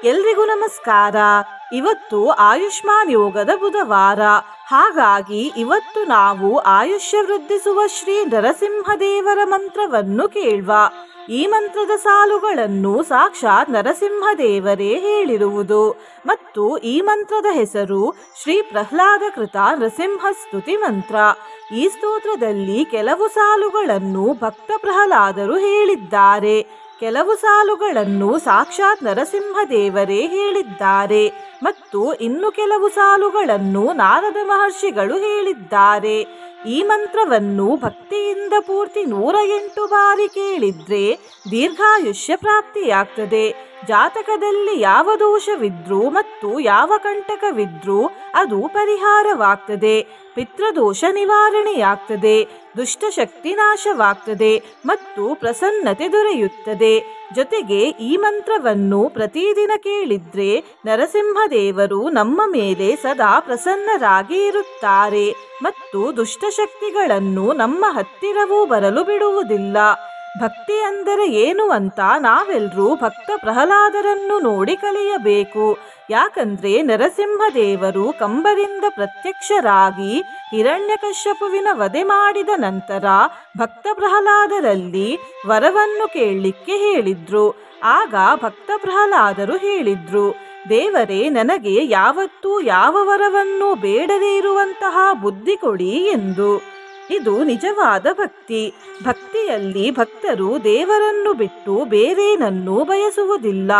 ಎಲ್ರಿಗೂ ನಮಸ್ಕಾರ. ಇವತ್ತು ಆಯುಷ್ಮಾನ್ ಯೋಗದ ಬುಧವಾರ. ಹಾಗಾಗಿ ಇವತ್ತು ನಾವು ಆಯುಷ್ಯ ವೃದ್ಧಿಸುವ ಶ್ರೀ ನರಸಿಂಹದೇವರ ಮಂತ್ರವನ್ನು ಕೇಳುವ. ಈ ಮಂತ್ರದ ಸಾಲುಗಳನ್ನು ಸಾಕ್ಷಾತ್ ನರಸಿಂಹದೇವರೇ ಹೇಳಿರುವುದು ಮತ್ತು ಈ ಮಂತ್ರದ ಹೆಸರು ಶ್ರೀ ಪ್ರಹ್ಲಾದ ಕೃತ ನರಸಿಂಹ ಸ್ತುತಿ ಮಂತ್ರ. ಈ ಸ್ತೋತ್ರದಲ್ಲಿ ಕೆಲವು ಸಾಲುಗಳನ್ನು ಭಕ್ತ ಪ್ರಹ್ಲಾದರು ಹೇಳಿದ್ದಾರೆ, ಕೆಲವು ಸಾಲುಗಳನ್ನು ಸಾಕ್ಷಾತ್ ನರಸಿಂಹದೇವರೇ ಹೇಳಿದ್ದಾರೆ ಮತ್ತು ಇನ್ನು ಕೆಲವು ಸಾಲುಗಳನ್ನು ನಾರದ ಮಹರ್ಷಿಗಳು ಹೇಳಿದ್ದಾರೆ. ಈ ಮಂತ್ರವನ್ನು ಭಕ್ತಿಯಿಂದ ಪೂರ್ತಿ 108 ಬಾರಿ ಕೇಳಿದ್ರೆ ದೀರ್ಘಾಯುಷ್ಯ ಪ್ರಾಪ್ತಿಯಾಗ್ತದೆ. ಜಾತಕದಲ್ಲಿ ಯಾವ ದೋಷವಿದ್ರೂ ಮತ್ತು ಯಾವ ಕಂಟಕವಿದ್ರೂ ಅದು ಪರಿಹಾರವಾಗ್ತದೆ. ಪಿತೃದೋಷ ನಿವಾರಣೆಯಾಗ್ತದೆ, ದುಷ್ಟಶಕ್ತಿ ನಾಶವಾಗ್ತದೆ ಮತ್ತು ಪ್ರಸನ್ನತೆ ದೊರೆಯುತ್ತದೆ. ಜೊತೆಗೆ ಈ ಮಂತ್ರವನ್ನು ಪ್ರತಿದಿನ ಕೇಳಿದ್ರೆ ನರಸಿಂಹದೇವರು ನಮ್ಮ ಮೇಲೆ ಸದಾ ಪ್ರಸನ್ನರಾಗಿ ಇರುತ್ತಾರೆ ಮತ್ತು ದುಷ್ಟಶಕ್ತಿಗಳನ್ನು ನಮ್ಮ ಹತ್ತಿರವೂ ಬರಲು ಬಿಡುವುದಿಲ್ಲ. ಭಕ್ತಿ ಅಂದರೆ ಏನು ಅಂತ ನಾವೆಲ್ಲರೂ ಭಕ್ತ ಪ್ರಹ್ಲಾದರನ್ನು ನೋಡಿ ಕಲಿಯಬೇಕು. ಯಾಕಂದ್ರೆ ನರಸಿಂಹದೇವರು ಕಂಬದಿಂದ ಪ್ರತ್ಯಕ್ಷರಾಗಿ ಹಿರಣ್ಯಕಶ್ಯಪುವಿನ ವಧೆ ಮಾಡಿದ ನಂತರ ಭಕ್ತ ಪ್ರಹ್ಲಾದರಲ್ಲಿ ವರವನ್ನು ಕೇಳಲಿಕ್ಕೆ ಹೇಳಿದ್ರು. ಆಗ ಭಕ್ತ ಪ್ರಹ್ಲಾದರು ಹೇಳಿದ್ರು, ದೇವರೇ, ನನಗೆ ಯಾವತ್ತೂ ಯಾವ ವರವನ್ನು ಬೇಡದೇ ಇರುವಂತಹ ಬುದ್ಧಿ ಕೊಡಿ ಎಂದು. ಇದು ನಿಜವಾದ ಭಕ್ತಿ. ಭಕ್ತಿಯಲ್ಲಿ ಭಕ್ತರು ದೇವರನ್ನು ಬಿಟ್ಟು ಬೇರೇನನ್ನೂ ಬಯಸುವುದಿಲ್ಲ.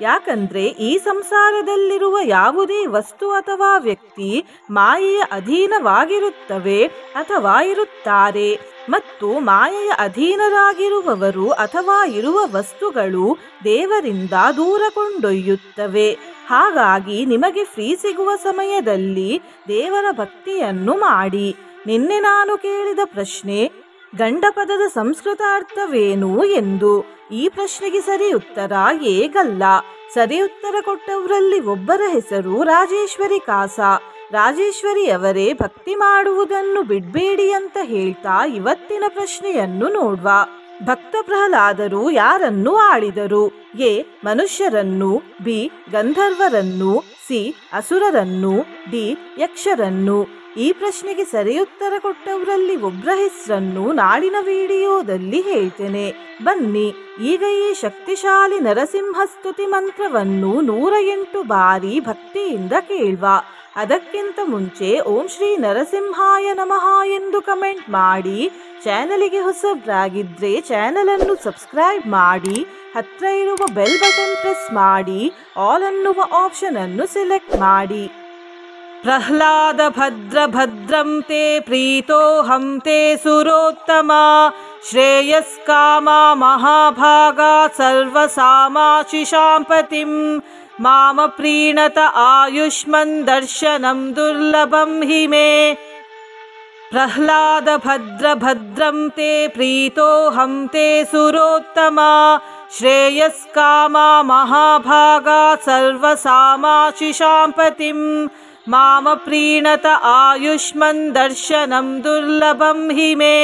ಯಾಕಂದ್ರೆ ಈ ಸಂಸಾರದಲ್ಲಿರುವ ಯಾವುದೇ ವಸ್ತು ಅಥವಾ ವ್ಯಕ್ತಿ ಮಾಯೆಯ ಅಧೀನವಾಗಿರುತ್ತವೆ ಅಥವಾ ಇರುತ್ತಾರೆ ಮತ್ತು ಮಾಯೆಯ ಅಧೀನರಾಗಿರುವವರು ಅಥವಾ ಇರುವ ವಸ್ತುಗಳು ದೇವರಿಂದ ದೂರ ಕೊಂಡೊಯ್ಯುತ್ತವೆ. ಹಾಗಾಗಿ ನಿಮಗೆ ಫ್ರೀ ಸಿಗುವ ಸಮಯದಲ್ಲಿ ದೇವರ ಭಕ್ತಿಯನ್ನು ಮಾಡಿ. ನಿನ್ನೆ ನಾನು ಕೇಳಿದ ಪ್ರಶ್ನೆ, ಗಂಡ ಪದದ ಸಂಸ್ಕೃತ ಅರ್ಥವೇನು ಎಂದು. ಈ ಪ್ರಶ್ನೆಗೆ ಸರಿ ಉತ್ತರ ಏಗಲ್ಲ. ಸರಿ ಉತ್ತರ ಕೊಟ್ಟವರಲ್ಲಿ ಒಬ್ಬರ ಹೆಸರು ರಾಜೇಶ್ವರಿ ಕಾಸ. ರಾಜೇಶ್ವರಿ ಅವರೇ ಭಕ್ತಿ ಮಾಡುವುದನ್ನು ಬಿಡಬೇಡಿ ಅಂತ ಹೇಳ್ತಾ ಇವತ್ತಿನ ಪ್ರಶ್ನೆಯನ್ನು ನೋಡುವ. ಭಕ್ತ ಪ್ರಹ್ಲಾದರು ಯಾರನ್ನು ಆಳಿದರು? ಎ. ಮನುಷ್ಯರನ್ನು, ಬಿ. ಗಂಧರ್ವರನ್ನು, ಸಿ. ಅಸುರರನ್ನು, ಡಿ. ಯಕ್ಷರನ್ನು. ಈ ಪ್ರಶ್ನೆಗೆ ಸರಿಯುತ್ತರ ಕೊಟ್ಟವರಲ್ಲಿ ಒಬ್ಬರ ಹೆಸರನ್ನು ನಾಳಿನ ವಿಡಿಯೋದಲ್ಲಿ ಹೇಳ್ತೇನೆ. ಬನ್ನಿ ಈಗ ಈ ಶಕ್ತಿಶಾಲಿ ನರಸಿಂಹ ಸ್ತುತಿ ಮಂತ್ರವನ್ನು 108 ಬಾರಿ ಭಕ್ತಿಯಿಂದ ಕೇಳುವ. ಅದಕ್ಕಿಂತ ಮುಂಚೆ ಓಂ ಶ್ರೀ ನರಸಿಂಹಾಯ ನಮಃ ಎಂದು ಕಮೆಂಟ್ ಮಾಡಿ. ಚಾನಲಿಗೆ ಹೊಸಬ್ರಾಗಿದ್ರೆ ಚಾನಲ್ ಅನ್ನು ಸಬ್ಸ್ಕ್ರೈಬ್ ಮಾಡಿ, ಹತ್ರ ಇರುವ ಬೆಲ್ ಬಟನ್ ಪ್ರೆಸ್ ಮಾಡಿ, ಆಲ್ ಅನ್ನುವ ಆಪ್ಷನ್ ಅನ್ನು ಸೆಲೆಕ್ಟ್ ಮಾಡಿ. ಪ್ರಹ್ಲಾದ ಭದ್ರ ಭದ್ರಂ ತೇ ಪ್ರೀತೋಹಂ ತೇ ಸುರೋತ್ತಮ ಶ್ರೇಯಸ್ಕಾಮ ಮಹಾಭಾಗ ಸರ್ವಸಾಮಾಶಿಷಾಂಪತಿಂ ಮಾಮ ಪ್ರೀಣತ ಆಯುಷ್ಮನ್ ದರ್ಶನಂ ದುರ್ಲಭಂ ಹಿ ಮೇ. ಪ್ರಹ್ಲಾದ ಭದ್ರ ಭದ್ರಂ ತೇ ಪ್ರೀತೋಹಂ ತೇ ಸುರೋತ್ತಮ ಶ್ರೇಯಸ್ಕಾಮ ಮಹಾಭಾಗ ಸರ್ವಸಾಮಾಶಿಷಾಂಪತಿಂ ಮಾಮ ಪ್ರೀಣತ ಆಯುಷ್ಮನ್ ದರ್ಶನಂ ದುರ್ಲಭಂ ಹಿ ಮೇ.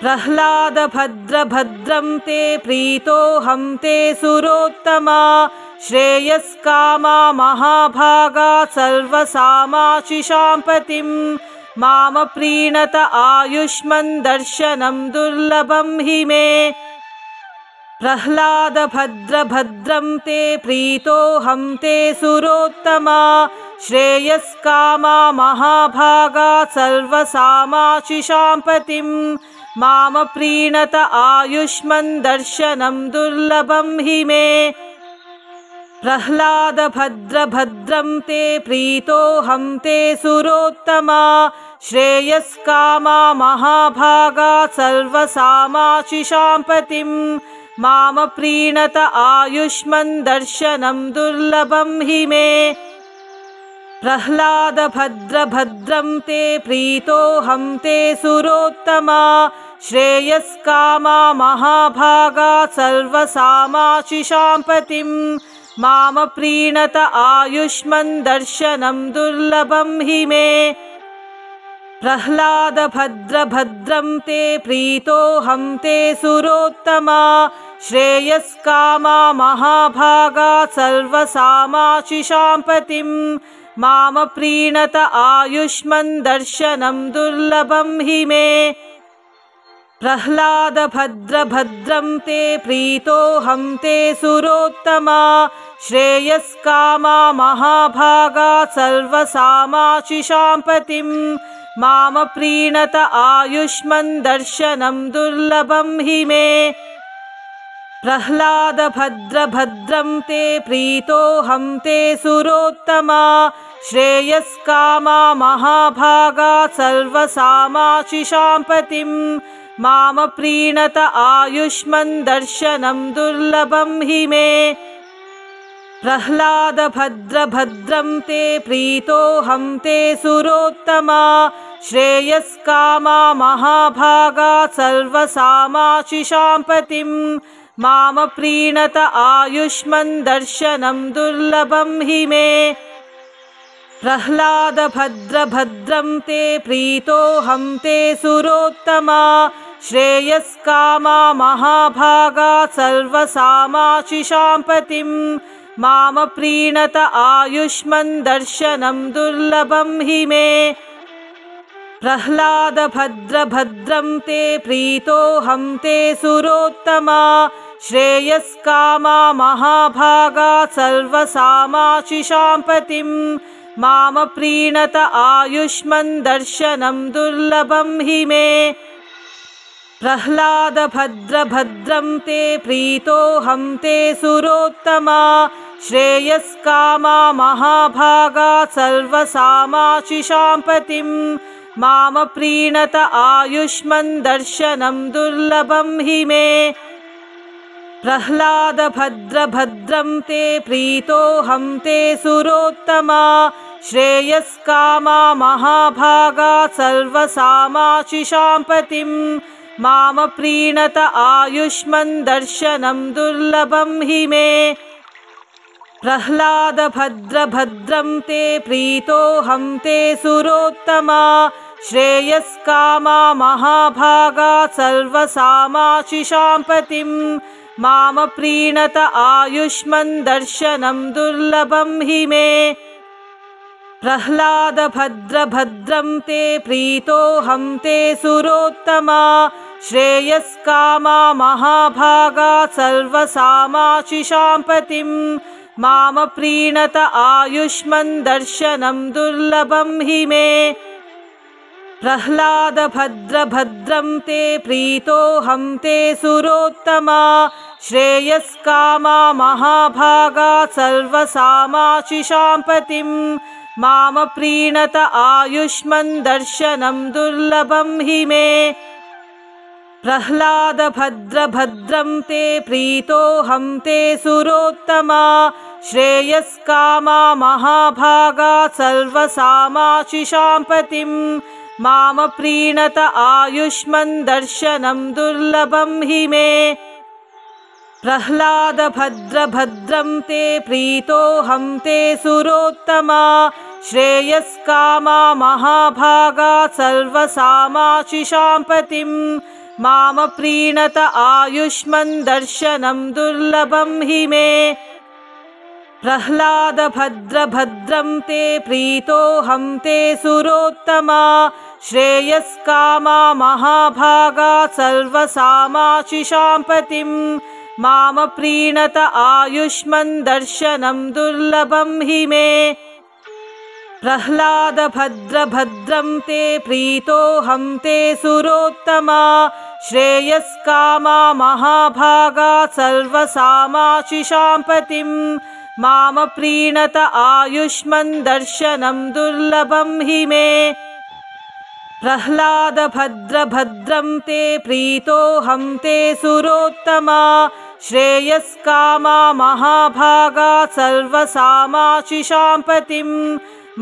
ಪ್ರಹ್ಲಾದ ಭದ್ರ ಭದ್ರಂ ತೇ ಪ್ರೀತೋಹಂ ತೇ ಸುರೋತ್ತಮ ಶ್ರೇಯಸ್ಕಾಮ ಮಹಾಭಾಗ ಸರ್ವಸಾಮಾಶಿಷಾಂಪತಿಂ ಮಾಮ ಪ್ರೀಣತ ಆಯುಷ್ಮನ್ ದರ್ಶನಂ ದುರ್ಲಭಂ ಹಿ ಮೇ. ಪ್ರಹ್ಲಾದ ಭದ್ರ ಭದ್ರಂ ತೇ ಪ್ರೀತೋಹಂ ತೇ ಸುರೋತ್ತಮ ಶ್ರೇಯಸ್ಕಾಮ ಮಹಾಭಾಗ ಸರ್ವಸಾಮಾಶಿಷಾಂಪತಿಂ ಮಾಮ ಪ್ರೀಣತ ಆಯುಷ್ಮನ್ ದರ್ಶನಂ ದುರ್ಲಭಂ ಹಿ ಮೇ. ಪ್ರಹ್ಲಾದ ಭದ್ರ ಭದ್ರಂ ತೇ ಪ್ರೀತೋಹಂ ತೇ ಸುರೋತ್ತಮ ಶ್ರೇಯಸ್ಕಾಮ ಮಹಾಭಾಗ ಸರ್ವಸಾಮಾಶಿಷಾಂಪತಿಂ ಮಾಮ ಪ್ರೀಣತ ಆಯುಷ್ಮನ್ ದರ್ಶನಂ ದುರ್ಲಭಂ ಹಿ ಮೇ. ಪ್ರಹ್ಲಾದ ಭದ್ರ ಭದ್ರಂ ತೇ ಪ್ರೀತೋಹಂ ತೇ ಸುರೋತ್ತಮ ಶ್ರೇಯಸ್ಕಾಮ ಮಹಾಭಾಗ ಸರ್ವಸಾಮಾಶಿಷಾಂಪತಿಂ ಮಾಮ ಪ್ರೀಣತ ಆಯುಷ್ಮನ್ ದರ್ಶನಂ ದುರ್ಲಭಂ ಹಿ ಮೇ. ಪ್ರಹ್ಲಾದ ಭದ್ರ ಭದ್ರಂ ತೇ ಪ್ರೀತೋಹಂ ತೇ ಸುರೋತ್ತಮ श्रेयस्कामा महाभागा सर्वसामाशिषां पतिं माम प्रीणत आयुष्मन् दर्शनं दुर्लभं हि मे प्रह्लाद भद्रभद्रं ते प्रीतोऽहं ते सुरोत्तमा श्रेयस्कामा महाभागा सर्वसामाशिषां पतिं माम प्रीणत आयुष्मन् दर्शनं दुर्लभं हि मे प्रह्लाद भद्रभद्रं ते प्रीतोऽहं ते सुरोत्तमा श्रेयस्कामा महाभागा सर्वसामाशिषां पतिं माम प्रीणत आयुष्मन् दर्शनं दुर्लभं हि मे प्रह्लाद भद्रभद्रं ते प्रीतोऽहं ते सुरोत्तमा श्रेयस्कामा महाभागा सर्वसामाशिषां पतिं माम प्रीणत आयुष्मन् दर्शनं दुर्लभं हि मे प्रह्लाद भद्रभद्रं ते प्रीतोऽहं ते सुरोत्तमा श्रेयस्कामा महाभागा सर्वसामाशिषां पतिं माम प्रीणत आयुष्मन् दर्शनं दुर्लभं हि मे प्रह्लाद भद्रभद्रं ते प्रीतोऽहं ते सुरोत्तमा श्रेयस्कामा महाभागा सर्वसामाशिषां पतिं माम प्रीणत आयुष्मन् दर्शनं दुर्लभं हि मे प्रह्लाद भद्रभद्रं ते प्रीतोऽहं ते सुरोत्तमा श्रेयस्कामा महाभागा सर्वसामाशिषां पतिं माम प्रीणत आयुष्मन् दर्शनं दुर्लभं हि मे प्रह्लाद भद्रभद्रं ते प्रीतोऽहं ते सुरोत्तमा श्रेयस्कामा महाभागा सर्वसामाशिषां पतिं माम प्रीणत आयुष्मन् दर्शनं दुर्लभं हि मे प्रह्लाद भद्रभद्रं ते प्रीतोऽहं ते सुरोत्तमा श्रेयस्कामा महाभागा सर्वसामाशिषां पतिं माम प्रीणत आयुष्मन् दर्शनं दुर्लभं हि मे प्रह्लाद भद्रभद्रं ते प्रीतोऽहं ते सुरोत्तमा श्रेयस्कामा महाभागा सर्वसामाशिषां पतिं माम प्रीणत आयुष्मन् दर्शनं दुर्लभं हि मे प्रह्लाद भद्रभद्रं ते प्रीतोऽहं ते सुरोत्तमा श्रेयस्कामा महाभागा सर्वसामाशिषां पतिं माम प्रीणत आयुष्मन् दर्शनं दुर्लभं हि मे प्रह्लाद भद्रभद्रं ते प्रीतोऽहं ते सुरोत्तमा श्रेयस्कामा महाभागा सर्वसामाशिषां पतिं माम प्रीणत आयुष्मन् दर्शनं दुर्लभं हि मे प्रह्लाद भद्रभद्रं ते प्रीतोऽहं ते सुरोत्तमा श्रेयस्कामा महाभागा सर्वसामाशिषां पतिं माम प्रीणत आयुष्मन् दर्शनं दुर्लभं हि मे प्रह्लाद भद्रभद्रं ते प्रीतोऽहं ते सुरोत्तमा श्रेयस्कामा महाभागा सर्वसामाशिषां पतिं माम प्रीणत आयुष्मन् दर्शनं दुर्लभं हि मे प्रह्लाद भद्रभद्रं ते प्रीतोऽहं ते सुरोत्तमा श्रेयस्कामा महाभागा सर्वसामाशिषां पतिं माम प्रीणत आयुष्मन् दर्शनं दुर्लभं हि मे प्रह्लाद भद्रभद्रं ते प्रीतोऽहं ते सुरोत्तमा श्रेयस्कामा महाभागा सर्वसामाशिषां पतिं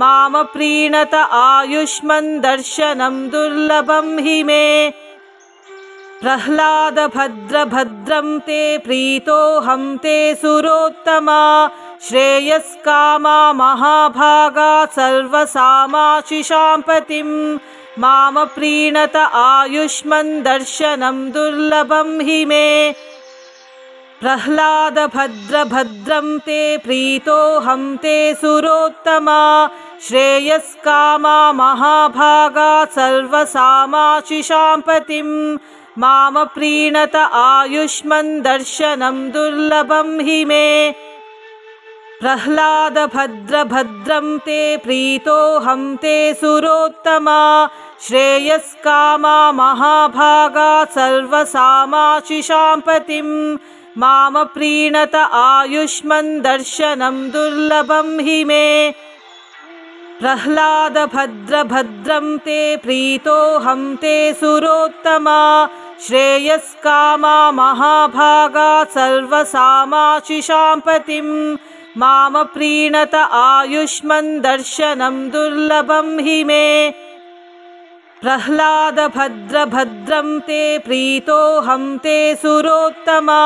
माम प्रीणत आयुष्मन् दर्शनं दुर्लभं हि मे प्रह्लाद भद्रभद्रं ते प्रीतोऽहं ते सुरोत्तमा श्रेयस्कामा महाभागा सर्वसामाशिषां पतिं माम प्रीणत आयुष्मन् दर्शनं दुर्लभं हि मे प्रह्लाद भद्रभद्रं ते प्रीतोऽहं ते सुरोत्तमा श्रेयस्कामा महाभागा सर्वसामाशिषां पतिं मामप्रीणत आयुष्मन् दर्शनं दुर्लभं हि मे प्रह्लाद भद्रभद्रं ते प्रीतोऽहं ते सुरोत्तमा श्रेयस्कामा महाभागा सर्वसामाशिषां पतिं मामप्रीणत आयुष्मन् दर्शनं दुर्लभं हि मे प्रह्लाद भद्रभद्रं ते प्रीतोऽहं ते सुरोत्तमा श्रेयस्कामा महाभागा सर्वसामाशिषां पतिं मामप्रीणत आयुष्मन् दर्शनं दुर्लभं हि मे प्रह्लाद भद्रभद्रं ते प्रीतोऽहं ते सुरोत्तमा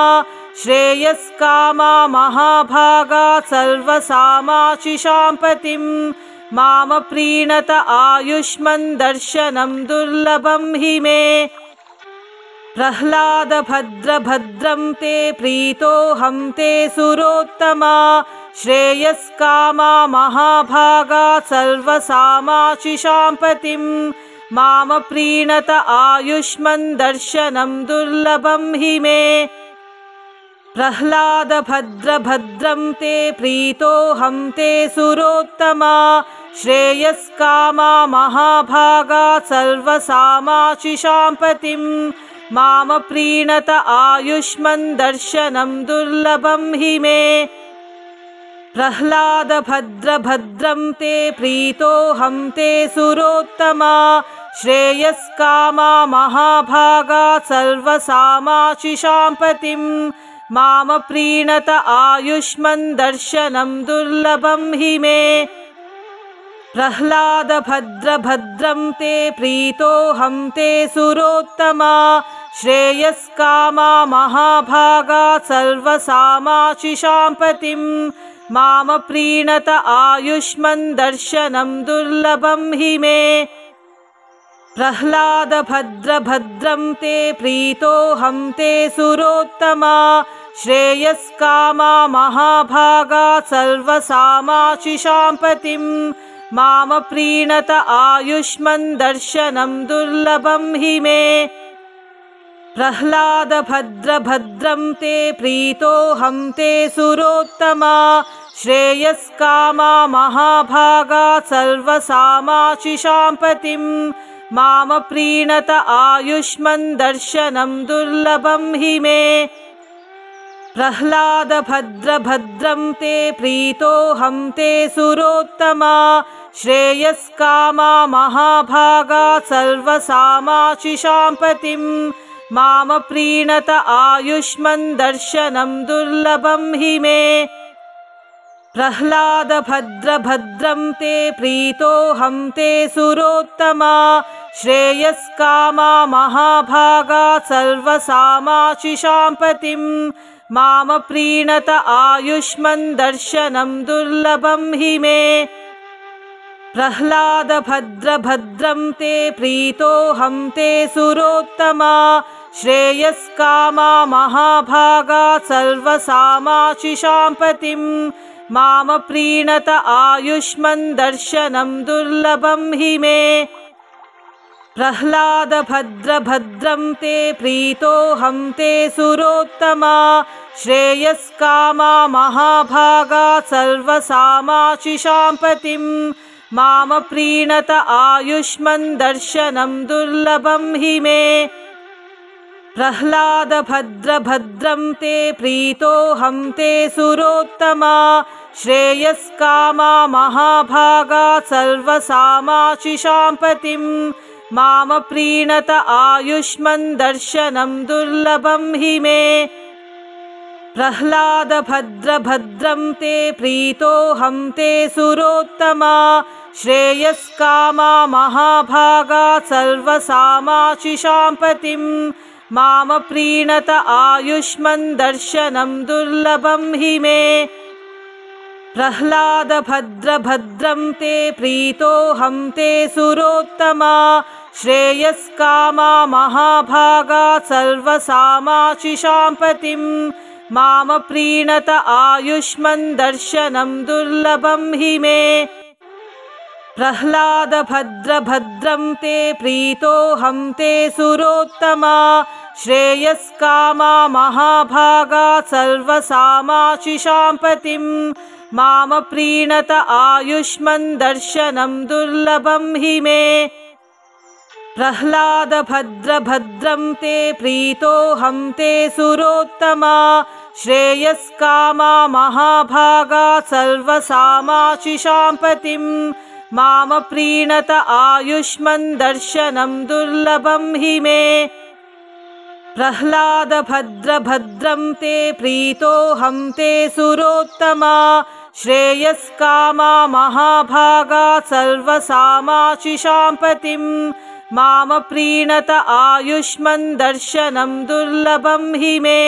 श्रेयस्कामा महाभागा सर्वसामाशिषां पतिं मामप्रीणत आयुष्मन् दर्शनं दुर्लभं हि मे प्रह्लाद भद्रभद्रं ते प्रीतोऽहं ते सुरोत्तमा श्रेयस्कामा महाभागा सर्वसामाशिषां पतिं मामप्रीणत आयुष्मन् दर्शनं दुर्लभं हि मे प्रह्लाद भद्रभद्रं ते प्रीतोऽहं ते सुरोत्तमा श्रेयस्कामा महाभागा सर्वसामाशिषां पतिं मामप्रीणत आयुष्मन् दर्शनं दुर्लभं हि मे प्रह्लाद भद्रभद्रं ते प्रीतोऽहं ते सुरोत्तमा श्रेयस्कामा महाभागा सर्वसामाशिषां पतिं मामप्रीणत आयुष्मन् दर्शनं दुर्लभं हि मे प्रह्लाद भद्रभद्रं ते प्रीतोऽहं ते सुरोत्तमा श्रेयस्कामा महाभागा सर्वसामाशिषां पतिं मामप्रीणत आयुष्मन् दर्शनं दुर्लभं हि मे प्रह्लाद भद्रभद्रं ते प्रीतोऽहं ते सुरोत्तमा श्रेयस्कामा महाभागा सर्वसामाशिषां पतिं मामप्रीणत आयुष्मन् दर्शनं दुर्लभं हि मे प्रह्लाद भद्रभद्रं ते प्रीतोऽहं ते सुरोत्तमा श्रेयस्कामा महाभागा सर्वसामाशिषां पतिं मामप्रीणत आयुष्मन् दर्शनं दुर्लभं हि मे प्रह्लाद भद्रभद्रं ते प्रीतोऽहं ते सुरोत्तमा श्रेयस्कामा महाभागा सर्वसामाशिषां पतिं मामप्रीणत आयुष्मन् दर्शनं दुर्लभं हि मे प्रह्लाद भद्रभद्रं ते प्रीतोऽहं ते सुरोत्तमा श्रेयस्कामा महाभागा सर्वसामाशिषां पतिं मामप्रीणत आयुष्मन् दर्शनं दुर्लभं हि मे प्रह्लाद भद्रभद्रं ते प्रीतोऽहं ते सुरोत्तमा श्रेयस्कामा महाभागा सर्वसामाशिषां पतिं मामप्रीणत आयुष्मन् दर्शनं दुर्लभं हि मे प्रह्लाद भद्रभद्रं ते प्रीतोऽहं ते सुरोत्तमा श्रेयस्कामा महाभागा सर्वसामाशिषां पतिं मामप्रीणत आयुष्मन् दर्शनं दुर्लभं हि मे प्रह्लाद भद्रभद्रं ते प्रीतोऽहं ते सुरोत्तमा श्रेयस्कामा महाभागा सर्वसामाशिषां पतिं मामप्रीणत आयुष्मन् दर्शनं दुर्लभं हि मे प्रह्लाद भद्रभद्रं ते प्रीतोऽहं ते सुरोत्तमा श्रेयस्कामा महाभागा सर्वसामाशिषां पतिं मामप्रीणत आयुष्मन् दर्शनं दुर्लभं हि मे प्रह्लाद भद्रभद्रं ते प्रीतोऽहं ते सुरोत्तमा श्रेयस्कामा महाभागा सर्वसामाशिषां पतिं माम प्रीणत आयुष्मन् दर्शनं दुर्लभं हि मे प्रह्लाद भद्र भद्रं ते प्रीतोऽहं ते सुरोत्तमा श्रेयस्कामा महाभागा सर्वसामाशिषां पतिं माम प्रीणत आयुष्मन् दर्शनं दुर्लभं हि मे प्रह्लाद भद्र भद्रं ते प्रीतोऽहं ते सुरोत्तमा श्रेयस्कामा महाभागा सर्वसामाशिषां पतिं माम प्रीणत आयुष्मन् दर्शनं दुर्लभं हि मे प्रह्लाद भद्र भद्रं ते प्रीतोऽहं ते सुरोत्तमा श्रेयस्कामा महाभागा सर्वसामाशिषां पतिं माम प्रीणत आयुष्मन् दर्शनं दुर्लभं हि मे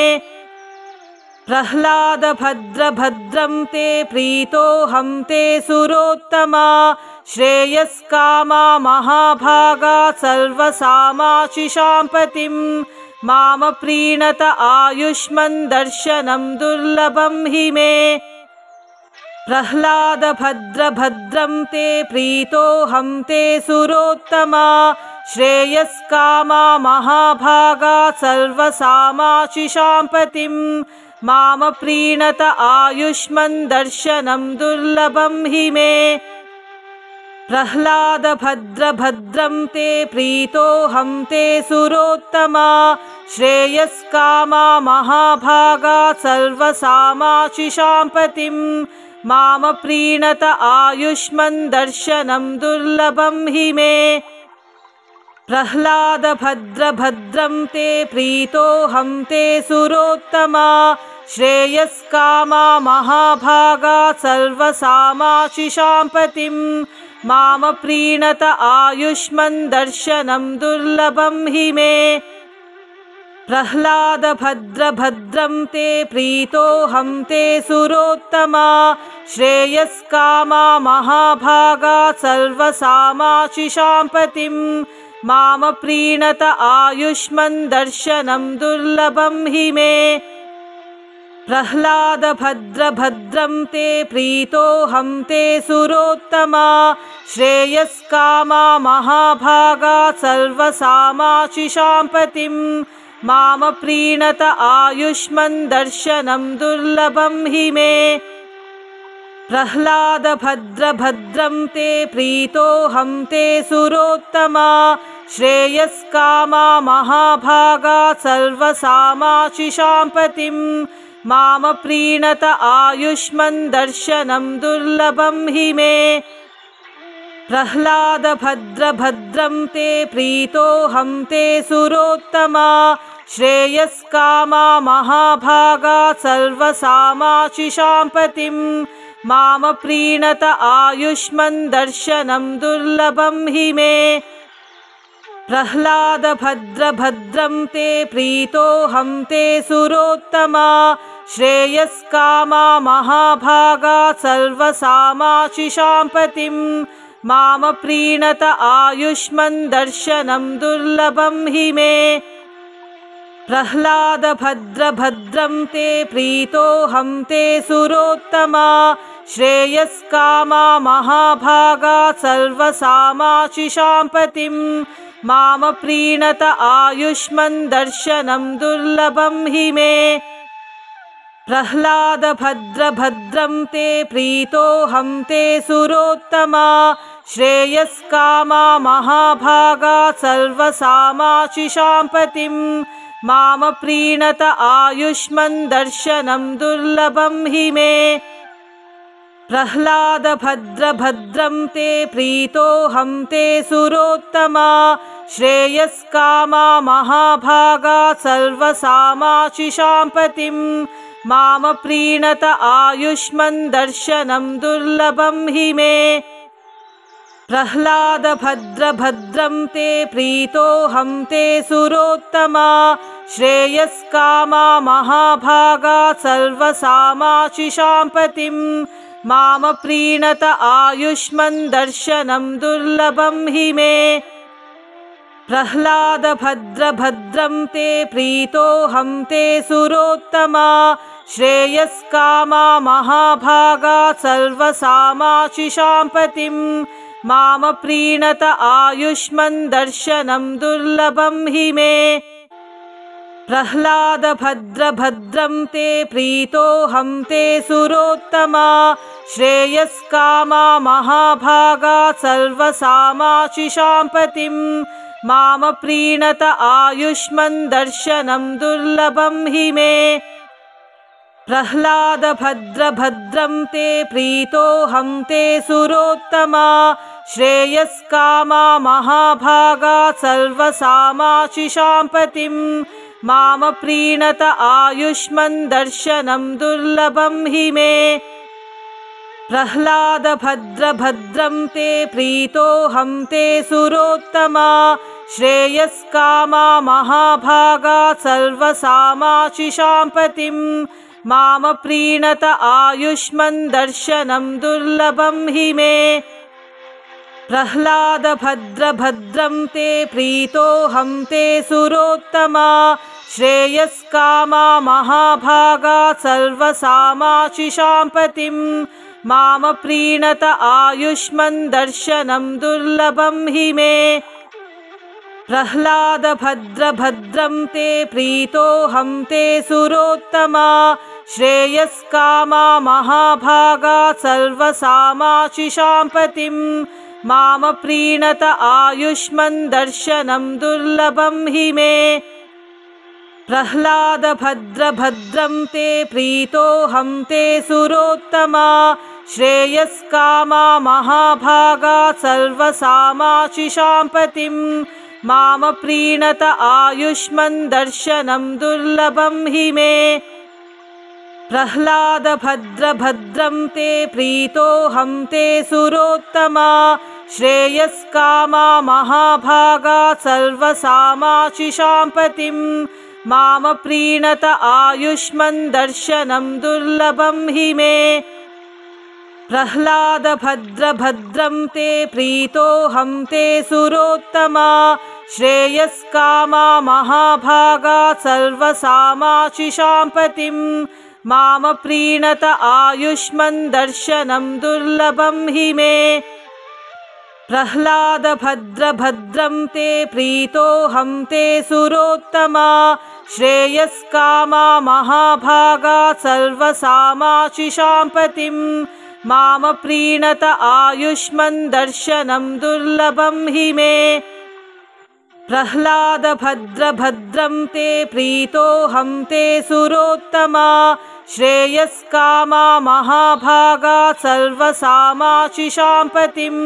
प्रह्लाद भद्र भद्रं ते प्रीतोऽहं ते सुरोत्तमा श्रेयस्कामा महाभागा सर्वसामाशिषां पतिं माम प्रीणत आयुष्मन् दर्शनं दुर्लभं हि मे प्रह्लाद भद्र भद्रं ते प्रीतोऽहं ते सुरोत्तमा श्रेयस्कामा महाभागा सर्वसामाशिषां पतिं माम प्रीणत आयुष्मन् दर्शनं दुर्लभं हि मे प्रह्लाद भद्र भद्रं ते प्रीतोऽहं ते सुरोत्तमा श्रेयस्कामा महाभागा सर्वसामाशिषां पतिं माम प्रीणत आयुष्मन् दर्शनं दुर्लभं हि मे प्रह्लाद भद्र भद्रं ते प्रीतोऽहं ते सुरोत्तमा श्रेयस्कामा महाभागा सर्वसामाशिषां पतिं माम प्रीणत आयुष्मन् दर्शनं दुर्लभं हि मे प्रह्लाद भद्र भद्रं ते प्रीतोऽहं ते सुरोत्तमा श्रेयस्कामा महाभागा सर्वसामाशिषां पतिं माम प्रीणत आयुष्मन् दर्शनं दुर्लभं हि मे प्रह्लाद भद्र भद्रं ते प्रीतोऽहं ते सुरोत्तमा श्रेयस्कामा महाभागा सर्वसामाशिषां पतिं माम प्रीणत आयुष्मन् दर्शनं दुर्लभं हि मे प्रह्लाद भद्र भद्रं ते प्रीतोऽहं ते सुरोत्तमा श्रेयस्कामा महाभागा सर्वसामाशिषां पतिं माम प्रीणत आयुष्मन् दर्शनं दुर्लभं हि मे प्रह्लाद भद्र भद्रं ते प्रीतोऽहं ते सुरोत्तमा श्रेयस्कामा महाभागा सर्वसामाशिषां पतिं माम प्रीणत आयुष्मन् दर्शनं दुर्लभं हि मे प्रह्लाद भद्र भद्रं ते प्रीतोऽहं ते सुरोत्तमा श्रेयस्कामा महाभागा सर्वसामाशिषां पतिं माम प्रीणत आयुष्मन् दर्शनं दुर्लभं हि मे प्रह्लाद भद्र भद्रं ते प्रीतोऽहं ते सुरोत्तमा श्रेयस्कामा महाभागा सर्वसामाशिषां पतिं माम प्रीणत आयुष्मन् दर्शनं दुर्लभं हि मे प्रह्लाद भद्र भद्रं ते प्रीतोऽहं ते सुरोत्तमा श्रेयस्कामा महाभागा सर्वसामाशिषां पतिं माम प्रीणत आयुष्मन् दर्शनं दुर्लभं हि मे प्रह्लाद भद्र भद्रं ते प्रीतोऽहं ते सुरोत्तमा श्रेयस्कामा महाभागा सर्वसामाशिषां पतिं माम प्रीणत आयुष्मन् दर्शनं दुर्लभं हि मे प्रह्लाद भद्र भद्रं ते प्रीतोऽहं ते सुरोत्तमा श्रेयस्कामा महाभागा सर्वसामाशिषां पतिं माम प्रीणत आयुष्मन् दर्शनं दुर्लभं हि मे प्रह्लाद भद्रभद्रं ते प्रीतोऽहं ते सुरोत्तमा श्रेयस्कामा महाभागा सर्वसामाशिषां पतिं माम प्रीणत आयुष्मन् दर्शनं दुर्लभं हि मे प्रह्लाद भद्रभद्रं ते प्रीतोऽहं ते सुरोत्तमा श्रेयस्कामा महाभागा सर्वसामाशिषां पतिं माम प्रीणत आयुष्मन् दर्शनं दुर्लभं हि मे प्रह्लाद भद्रभद्रं ते प्रीतोऽहं ते सुरोत्तमा श्रेयस्कामा महाभागा सर्वसामाशिषां पतिं माम प्रीणत आयुष्मन् दर्शनं दुर्लभं हि मे प्रह्लाद भद्रभद्रं ते प्रीतोऽहं ते सुरोत्तमा श्रेयस्कामा महाभागा सर्वसामाशिषां पतिं माम प्रीणत आयुष्मन् दर्शनं दुर्लभं हि मे प्रह्लाद भद्रभद्रं ते प्रीतोऽहं ते सुरोत्तमा श्रेयस्कामा महाभागा सर्वसामाशिषां पतिं माम प्रीणत आयुष्मन् दर्शनं दुर्लभं हि मे प्रह्लाद भद्रभद्रं ते प्रीतोऽहं ते सुरोत्तमा श्रेयस्कामा महाभागा सर्वसामाशिषां पतिं माम प्रीणत आयुष्मन् दर्शनं दुर्लभं हि मे प्रह्लाद भद्रभद्रं ते प्रीतोऽहं ते सुरोत्तमा श्रेयस्कामा महाभागा सर्वसामाशिषां पतिं माम प्रीणत आयुष्मन् दर्शनं दुर्लभं हि मे प्रह्लाद भद्रभद्रं ते प्रीतोऽहं ते सुरोत्तमा श्रेयस्कामा महाभागा सर्वसामाशिषां पतिं माम प्रीणत आयुष्मन् दर्शनं दुर्लभं हि मे प्रह्लाद भद्रभद्रं ते प्रीतोऽहं ते सुरोत्तमा श्रेयस्कामा महाभागा सर्वसामाशिषां पतिं माम प्रीणत आयुष्मन् दर्शनं दुर्लभं हि मे प्रह्लाद भद्रभद्रं ते प्रीतोऽहं ते सुरोत्तमा श्रेयस्कामा महाभागा सर्वसामाशिषां पतिं माम प्रीणत आयुष्मन् दर्शनं दुर्लभं हि मे प्रह्लाद भद्रभद्रं ते प्रीतोऽहं ते सुरोत्तमा श्रेयस्कामा महाभागा सर्वसामाशिषां पतिं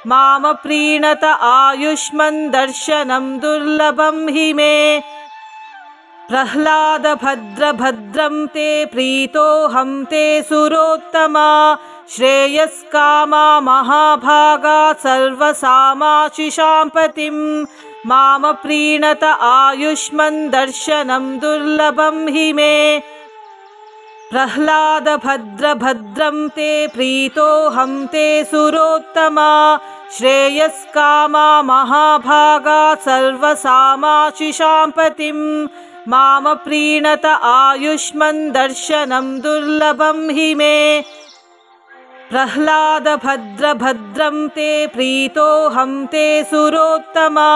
माम प्रीणत आयुष्मन् दर्शनं दुर्लभं हि मे प्रह्लाद भद्रभद्रं ते प्रीतोऽहं ते सुरोत्तमा श्रेयस्कामा महाभागा सर्वसामाशिषां पतिं माम प्रीणत आयुष्मन् दर्शनं दुर्लभं हि मे प्रह्लाद भद्रभद्रं ते प्रीतोऽहं ते सुरोत्तमा श्रेयस्कामा महाभागा सर्वसामाशिषां पतिं माम प्रीणत आयुष्मन् दर्शनं दुर्लभं हि मे प्रह्लाद भद्रभद्रं ते प्रीतोऽहं ते सुरोत्तमा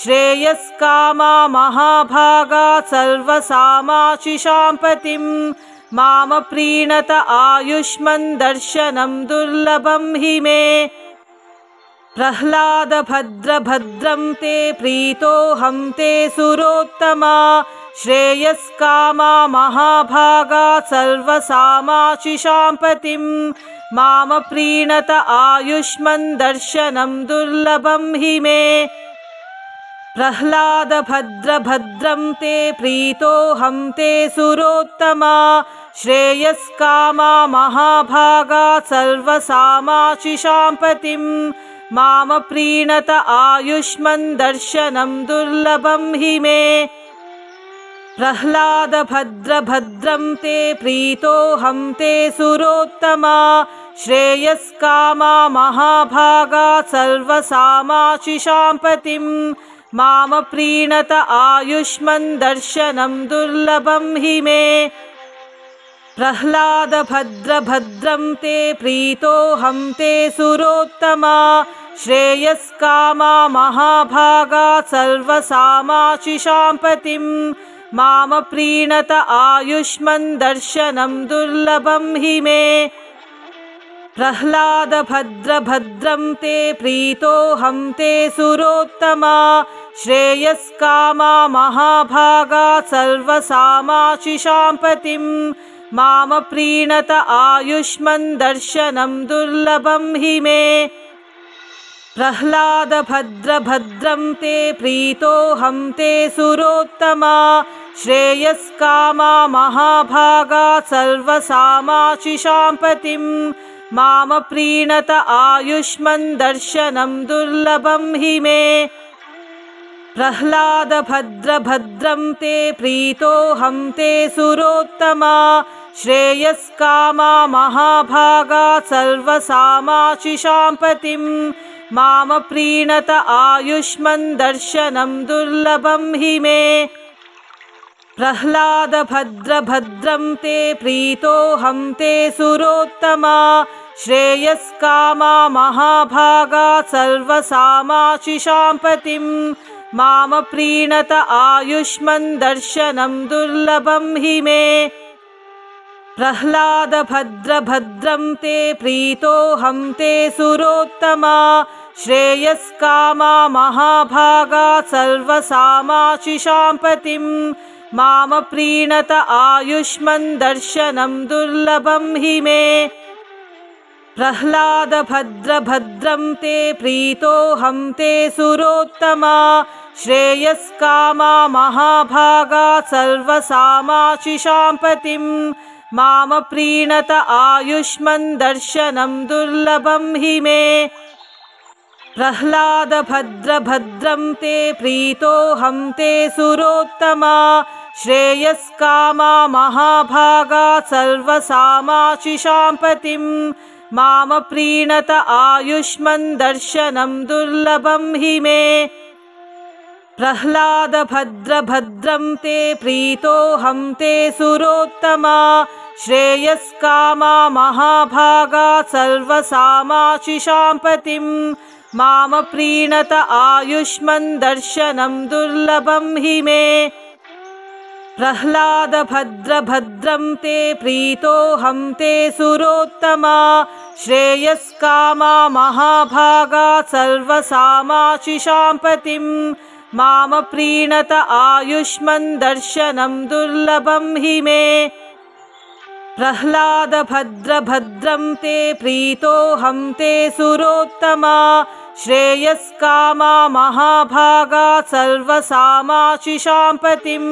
श्रेयस्कामा महाभागा सर्वसामाशिषां पतिं माम प्रीणत आयुष्मन् दर्शनं दुर्लभं हि मे प्रह्लाद भद्रभद्रं ते प्रीतोऽहं ते सुरोत्तमा श्रेयस्कामा महाभागा सर्वसामाशिषां पतिं माम प्रीणत आयुष्मन् दर्शनं दुर्लभं हि मे प्रह्लाद भद्रभद्रं ते प्रीतोऽहं ते सुरोत्तमा श्रेयस्कामा महाभागा सर्वसामाशिषां पतिं माम प्रीणत आयुष्मन् दर्शनं दुर्लभं हि मे प्रह्लाद भद्रभद्रं ते प्रीतोऽहं ते सुरोत्तमा श्रेयस्कामा महाभागा सर्वसामाशिषां पतिं मामप्रीणत आयुष्मन् दर्शनं दुर्लभं हि मे। प्रह्लाद भद्रभद्रं ते प्रीतोऽहं ते सुरोत्तमा श्रेयस्कामा महाभागा सर्वसामाशिषाम्पतिं मामप्रीणत आयुष्मन् दर्शनं दुर्लभं हि मे। प्रह्लाद भद्रभद्रं ते प्रीतोऽहं ते सुरोत्तमा श्रेयस्कामा महाभागा सर्वसामाशिषाम्पतिं मामप्रीणत आयुष्मन् दर्शनं दुर्लभं हि मे। प्रह्लाद भद्रभद्रं ते प्रीतोऽहं ते सुरोत्तमा श्रेयस्कामा महाभागा सर्वसामाशिषाम्पतिं मामप्रीणत आयुष्मन् दर्शनं दुर्लभं हि मे। प्रह्लाद भद्रभद्रं ते प्रीतोऽहं ते सुरोत्तमा श्रेयस्कामा महाभागा सर्वसामाशिषाम्पतिं मामप्रीणत आयुष्मन् दर्शनं दुर्लभं हि मे। प्रह्लाद भद्रभद्रं ते प्रीतोऽहं ते सुरोत्तमा श्रेयस्कामा महाभागा सर्वसामाशिषाम्पतिं मामप्रीणत आयुष्मन् दर्शनं दुर्लभं हि मे। प्रह्लाद भद्रभद्रं ते प्रीतोऽहं ते सुरोत्तमा श्रेयस्कामा महाभागा सर्वसामाशिषाम्पतिं मामप्रीणत आयुष्मन् दर्शनं दुर्लभं हि मे। प्रह्लाद भद्रभद्रं ते प्रीतोऽहं ते सुरोत्तमा श्रेयस्कामा महाभागा सर्वसामाशिषाम्पतिं मामप्रीणत आयुष्मन् दर्शनं दुर्लभं हि मे। प्रह्लाद भद्रभद्रं ते प्रीतोऽहं ते सुरोत्तमा श्रेयस्कामा महाभागा सर्वसामाशिषाम्पतिं मामप्रीणत आयुष्मन् दर्शनं दुर्लभं हि मे। प्रह्लाद भद्रभद्रं ते प्रीतोऽहं ते सुरोत्तमा श्रेयस्कामा महाभागा सर्वसामाशिषाम्पतिं मामप्रीणत आयुष्मन् दर्शनं दुर्लभं हि मे। प्रह्लाद भद्रभद्रं ते प्रीतोऽहं ते सुरोत्तमा श्रेयस्कामा महाभागा सर्वसामाशिषाम्पतिं मामप्रीणत आयुष्मन् दर्शनं दुर्लभं हि मे। प्रह्लाद भद्रभद्रं ते प्रीतोऽहं ते सुरोत्तमा श्रेयस्कामा महाभागा सर्वसामाशिषाम्पतिं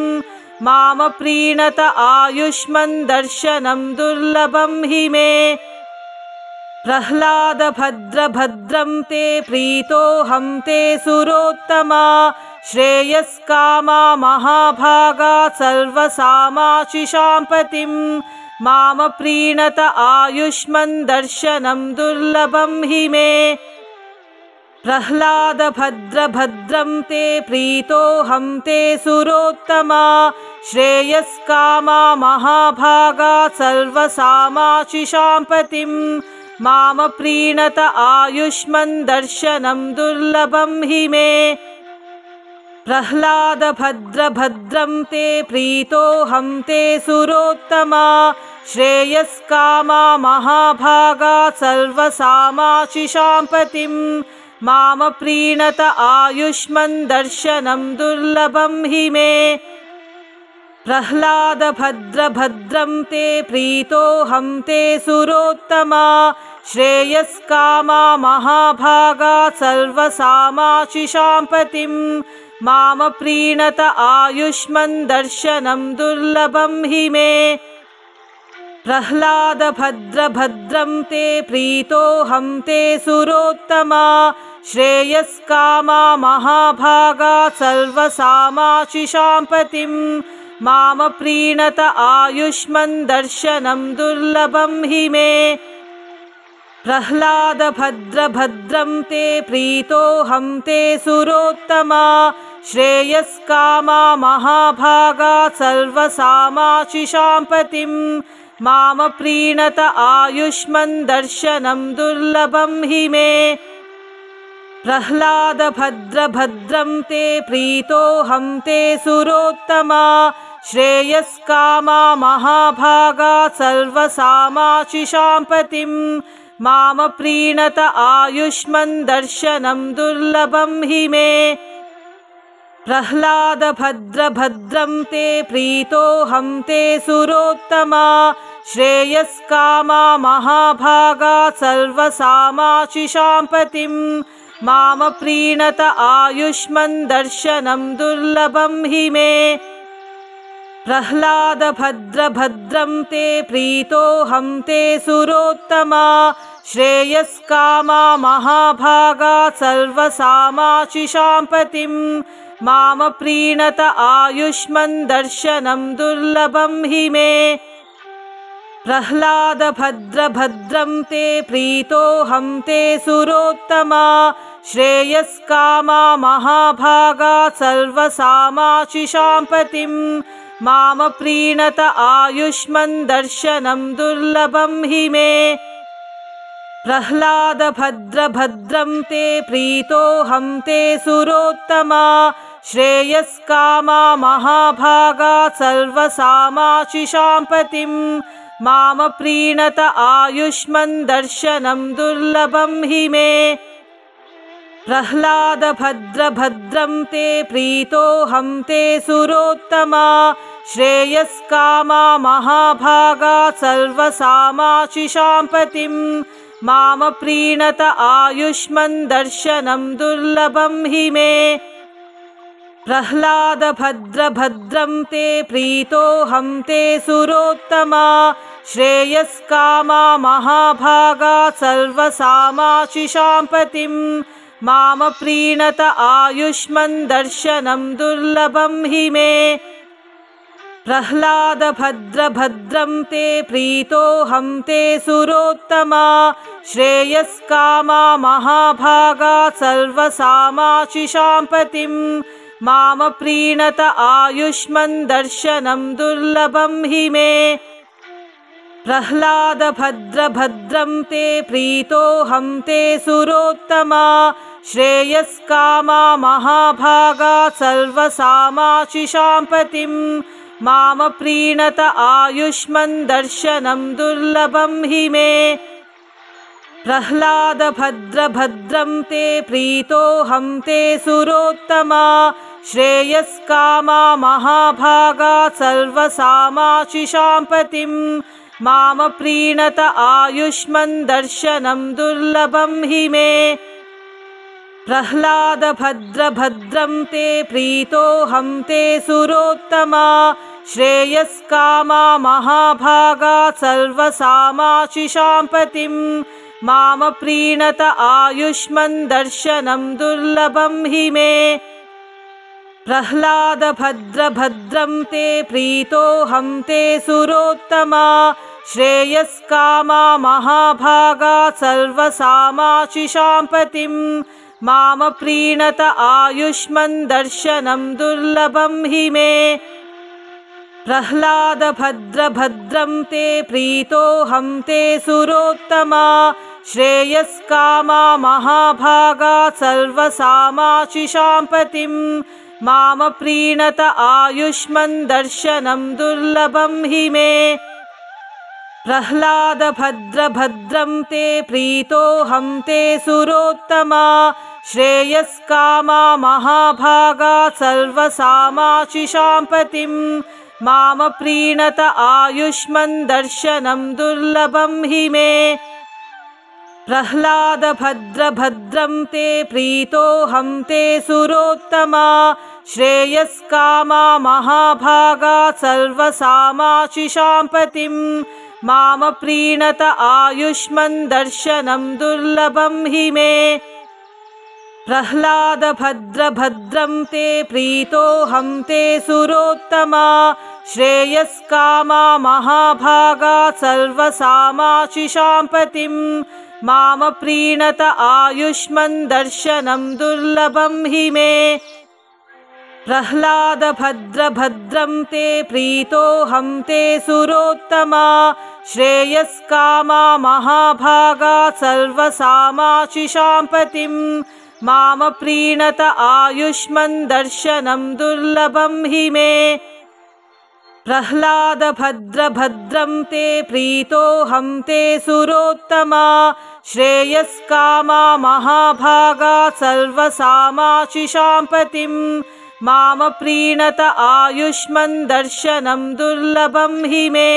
मामप्रीणत आयुष्मन् दर्शनं दुर्लभं हि मे। प्रह्लाद भद्रभद्रं ते प्रीतोऽहं ते सुरोत्तमा श्रेयस्कामा महाभागा सर्वसामाशिषाम्पतिं मामप्रीणत आयुष्मन् दर्शनं दुर्लभं हि मे। प्रह्लाद भद्रभद्रं ते प्रीतोऽहं ते सुरोत्तमा श्रेयस्कामा महाभागा सर्वसामाशिषाम्पतिं मामप्रीणत आयुष्मन् दर्शनं दुर्लभं हि मे। प्रह्लाद भद्रभद्रं ते प्रीतोऽहं ते सुरोत्तमा श्रेयस्कामा महाभागा सर्वसामाशिषाम्पतिं मामप्रीणत आयुष्मन् दर्शनं दुर्लभं हि मे। प्रह्लाद भद्रभद्रं ते प्रीतोऽहं ते सुरोत्तमा श्रेयस्कामा महाभागा सर्वसामाशिषाम्पतिं मामप्रीणत आयुष्मन् दर्शनं दुर्लभं हि मे। प्रह्लाद भद्रभद्रं ते प्रीतोऽहं ते सुरोत्तमा श्रेयस्कामा महाभागा सर्वसामाशिषाम्पतिं मामप्रीणत आयुष्मन् दर्शनं दुर्लभं हि मे। प्रह्लाद भद्रभद्रं ते प्रीतोऽहं ते सुरोत्तमा श्रेयस्कामा महाभागा सर्वसामाशिषां पतिं माम प्रीणत आयुष्मन् दर्शनं दुर्लभं हि मे प्रह्लाद भद्रभद्रं ते प्रीतोऽहं ते सुरोत्तमा श्रेयस्कामा महाभागा सर्वसामाशिषां पतिं माम प्रीणत आयुष्मन् दर्शनं दुर्लभं हि मे प्रह्लाद भद्रभद्रं ते प्रीतोऽहं ते सुरोत्तमा श्रेयस्कामा महाभागा सर्वसामाशिषां पतिं माम प्रीणत आयुष्मन् दर्शनं दुर्लभं हि मे प्रह्लाद भद्रभद्रं ते प्रीतोऽहं ते सुरोत्तमा श्रेयस्कामा महाभागा सर्वसामाशिषां पतिं माम प्रीणत आयुष्मन् दर्शनं दुर्लभं हि मे प्रह्लाद भद्रभद्रं ते प्रीतोऽहं ते सुरोत्तमा श्रेयस्कामा महाभागा सर्वसामाशिषां पतिं माम प्रीणत आयुष्मन् दर्शनं दुर्लभं हि मे प्रह्लाद भद्रभद्रं ते प्रीतोऽहं ते सुरोत्तमा श्रेयस्कामा महाभागा सर्वसामाशिषां पतिं माम प्रीणत आयुष्मन् दर्शनं दुर्लभं हि मे प्रह्लाद भद्रभद्रं ते प्रीतोऽहं ते सुरोत्तमा श्रेयस्कामा महाभागा सर्वसामाशिषां पतिं माम प्रीणत आयुष्मन् दर्शनं दुर्लभं हि मे प्रह्लाद भद्रभद्रं ते प्रीतोऽहं ते सुरोत्तमा श्रेयस्कामा महाभागा सर्वसामाशिषां पतिं माम प्रीणत आयुष्मन् दर्शनं दुर्लभं हि मे प्रह्लाद भद्रभद्रं ते प्रीतोऽहं ते सुरोत्तमा श्रेयस्कामा महाभागा सर्वसामाशिषां पतिं माम प्रीणत आयुष्मन् दर्शनं दुर्लभं हि मे प्रह्लाद भद्रभद्रं ते प्रीतोऽहं ते सुरोत्तमा श्रेयस्कामा महाभागा सर्वसामाशिषां पतिं माम प्रीणत आयुष्मन् दर्शनं दुर्लभं हि मे प्रह्लाद भद्रभद्रं ते प्रीतोऽहं ते सुरोत्तमा श्रेयस्कामा महाभागा सर्वसामाशिषां पतिं माम प्रीणत आयुष्मन् दर्शनं दुर्लभं हि मे प्रह्लाद भद्रभद्रं ते प्रीतोऽहं ते सुरोत्तमा श्रेयस्कामा महाभागा सर्वसामाशिषां पतिं माम प्रीणत आयुष्मन् दर्शनं दुर्लभं हि मे प्रह्लाद भद्रभद्रं ते प्रीतोऽहं ते सुरोत्तमा श्रेयस्कामा महाभागा सर्वसामाशिषां पतिं माम प्रीणत आयुष्मन् दर्शनं दुर्लभं हि मे प्रह्लाद भद्रभद्रं ते प्रीतोऽहं ते सुरोत्तमा श्रेयस्कामा महाभागा सर्वसामाशिषां पतिं माम प्रीणत आयुष्मन् दर्शनं दुर्लभं हि मे प्रह्लाद भद्रभद्रं ते प्रीतोऽहं ते सुरोत्तमा श्रेयस्कामा महाभागा सर्वसामाशिषां पतिं माम प्रीणत आयुष्मन् दर्शनं दुर्लभं हि मे प्रह्लाद भद्रभद्रं ते प्रीतोऽहं ते सुरोत्तमा श्रेयस्कामा महाभागा सर्वसामाशिषां पतिं माम प्रीणत आयुष्मन् दर्शनं दुर्लभं हि मे प्रह्लाद भद्रभद्रं ते प्रीतोऽहं ते सुरोत्तमा श्रेयस्कामा महाभागा सर्वसामाशिषां पतिं माम प्रीणत आयुष्मन् दर्शनं दुर्लभं हि मे प्रह्लाद भद्र भद्रं ते प्रीतोऽहं ते सुरोत्तमा श्रेयस्कामा महाभागा सर्वसामाशिषां पतिं मामप्रीणत आयुष्मन् दर्शनं दुर्लभं हि मे प्रह्लाद भद्र भद्रं ते प्रीतोऽहं ते सुरोत्तमा श्रेयस्कामा महाभागा सर्वसामाशिषां पतिं मामप्रीणत आयुष्मन् दर्शनं दुर्लभं हि मे।